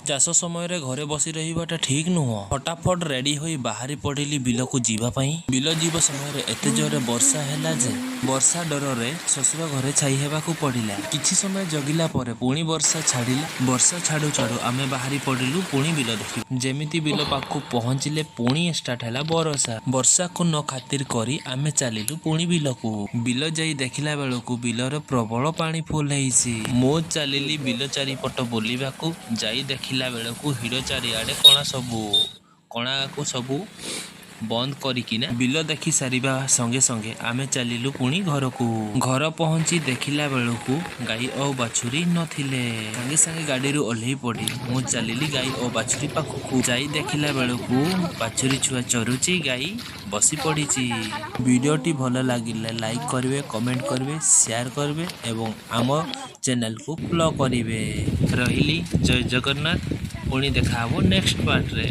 ଚାଷ ସମୟରେ ଘରେ ବସି ରହିବାଟା ଠିକ୍ ନୁହଁ। ଫଟାଫଟ ରେଡି ହୋଇ ବାହାରି ପଡ଼ିଲି ବିଲକୁ ଯିବା ପାଇଁ। ବିଲ ଯିବା ସମୟରେ ଏତେ ଜୋରରେ ବର୍ଷା ହେଲା ଯେ ବର୍ଷା ଡରରେ ଶ୍ୱଶୁର ଘରେ ଛାଇ ହେବାକୁ ପଡ଼ିଲା। କିଛି ସମୟ ଜଗିଲା ପରେ ପୁଣି ବର୍ଷା ଛାଡ଼ିଲା। ବର୍ଷା ଛାଡ଼ୁ ଛାଡ଼ୁ ଆମେ ବାହାରି ପଡ଼ିଲୁ ପୁଣି ବିଲ ଦେଖି। ଯେମିତି ବିଲ ପାଖକୁ ପହଞ୍ଚିଲେ ପୁଣି ଷ୍ଟାର୍ଟ ହେଲା ବର୍ଷା। ବର୍ଷାକୁ ନ ଖାତିର କରି ଆମେ ଚାଲିଲୁ ପୁଣି ବିଲକୁ। ବିଲ ଯାଇ ଦେଖିଲା ବେଳକୁ ବିଲରେ ପ୍ରବଳ ପାଣି ଫୁଲ ହେଇଛି। ମୁଁ ଚାଲିଲି ବିଲ ଚାରିପଟ ବୁଲିବାକୁ। ଯାଇ ଦେଖିଲା ବେଳକୁ ହିଡ଼ ଚାରିଆଡ଼େ କଣାକୁ ସବୁ ବନ୍ଦ କରିକିନା ବିଲ ଦେଖି ସାରିବା ସଙ୍ଗେ ସଙ୍ଗେ ଆମେ ଚାଲିଲୁ ପୁଣି ଘରକୁ। ଘର ପହଞ୍ଚି ଦେଖିଲା ବେଳକୁ ଗାଈ ଓ ବାଛୁରୀ ନଥିଲେ। ସାଙ୍ଗେ ସାଙ୍ଗେ ଗାଡ଼ିରୁ ଓହ୍ଲେଇ ପଡ଼ି ମୁଁ ଚାଲିଲି ଗାଈ ଓ ବାଛୁରୀ ପାଖକୁ। ଯାଇ ଦେଖିଲା ବେଳକୁ ବାଛୁରୀ ଛୁଆ ଚରୁଛି, ଗାଈ ବସି ପଡ଼ିଛି। ଭିଡ଼ିଓଟି ଭଲ ଲାଗିଲେ ଲାଇକ୍ କରିବେ, କମେଣ୍ଟ କରିବେ, ସେୟାର କରିବେ ଏବଂ ଆମ ଚ୍ୟାନେଲକୁ ଫଲୋ କରିବେ। ରହିଲି, ଜୟ ଜଗନ୍ନାଥ। ପୁଣି ଦେଖା ହେବ ନେକ୍ସଟ ପାର୍ଟରେ।